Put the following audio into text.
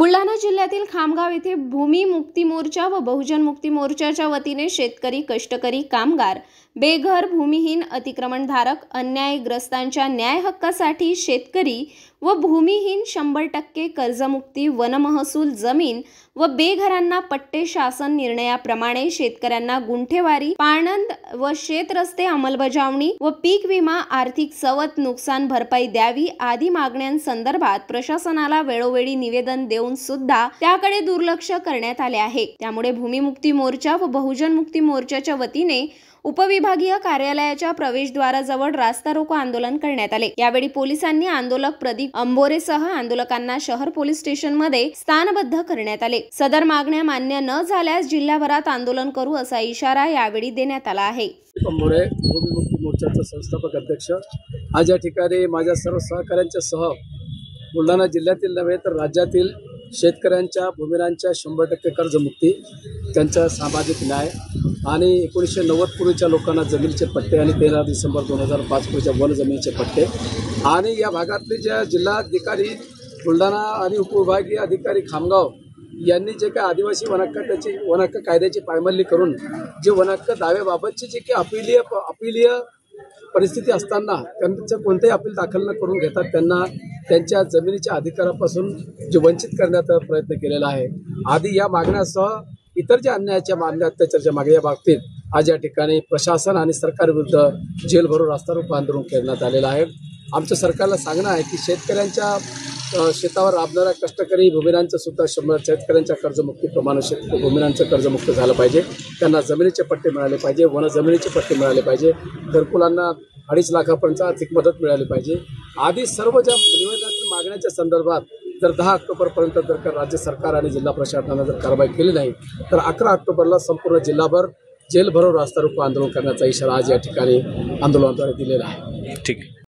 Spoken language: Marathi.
बुलढाणा जिल्ह्यातील खामगाव येथे भूमी मुक्ती मोर्चा व बहुजन मुक्ती मोर्चाच्या वतीने शेतकरी, कष्टकरी, कामगार, बेघर, भूमिहीन, अतिक्रमणधारक, अन्यायग्रस्तांच्या न्याय हक्कासाठी शेतकरी व भूमिहीन 100% कर्जमुक्ती, वनमहसूल जमीन व बेघरांना पट्टे शासन निर्णयाप्रमाणे शेतकऱ्यांना गुंठेवारी, पाणंद व शेतरस्ते अंमलबजावणी व पीक विमा, आर्थिक सवत, नुकसान भरपाई द्यावी आदी मागण्यांसंदर्भात प्रशासनाला वेळोवेळी निवेदन देऊन सुद्धा त्याकडे दुर्लक्ष करण्यात आले आहे। त्यामुळे भूमी मुक्ती मोर्चा व बहुजन मुक्ती मोर्चाच्या वतीने उपविभागीय कार्यालयाच्या प्रवेशद्वाराजवळ रास्ता रोको आंदोलन करण्यात आले। यावेळी पोलिसांनी आंदोलक प्रदीप अंबोरेसह आंदोलकांना शहर पोलीस स्टेशनमध्ये स्थानबद्ध करण्यात आले। सदर मागण्या मान्य न झाल्यास जिल्हाभरात आंदोलन करू असा इशारा यावेळी देण्यात आला आहे। अंबोरे भूमी मुक्ती मोर्चाचा संस्थापक अध्यक्ष आज या ठिकाणी माझ्या सर्व सहकाऱ्यांच्या सह बुलढाणा जिल्ह्यातील नव्हे तर राज्यातील शेतकऱ्यांच्या, भूमिहीनांच्या 100% कर्जमुक्ती, त्यांचा सामाजिक न्याय आणि 1990 पूर्वीच्या लोकांना जमिनीचे पट्टे आणि 13 डिसेंबर 2005 पूर्वीच्या वन जमिनीचे पट्टे आणि या भागातले ज्या जिल्हाधिकारी बुलढाणा आणि उपविभागीय अधिकारी खामगाव यांनी जे काही आदिवासी वन हक्क कायद्याची पायमल्ली करून जे वन हक्क दाव्याबाबतची जी काही अपीलीय परिस्थिती असताना त्यांचं कोणतेही अपील दाखल न करून घेतात त्यांना त्यांच्या जमिनीच्या अधिकारापासून जे वंचित करण्याचा प्रयत्न केलेला आहे। आधी या मागण्यासह इतर ज्या अन्यायाच्या मागण्या, अत्याचाराच्या मागण्या बाबतीत आज या ठिकाणी प्रशासन आणि सरकारविरुद्ध जेल भरून रास्ता रोको आंदोलन करण्यात आलेलं आहे। आमच्या सरकारला सांगणं आहे की शेतकऱ्यांच्या शेतावर राबणाऱ्या कष्टकरी भूमिहीनांचं सुद्धा शेतकऱ्यांच्या कर्जमुक्तीप्रमाणे भूमिहीनांचं कर्जमुक्त झालं पाहिजे। त्यांना जमिनीचे पट्टे मिळाले पाहिजे, वन जमिनीचे पट्टे मिळाले पाहिजे, घरकुलांना 2.5 लाखापर्यंत आर्थिक मदत मिळाली पाहिजे आदी सर्व ज्या निवेदनातील मागण्याच्या संदर्भात जर 10 ऑक्टोबरपर्यंत जर राज्य सरकार आणि जिल्हा प्रशासनाने जर कारवाई केली नाही तर 11 ऑक्टोबरला संपूर्ण जिल्हाभर जेल भरून रास्ता रोको आंदोलन करण्याचा इशारा आज या ठिकाणी आंदोलनाद्वारे दिलेला आहे। ठीक आहे।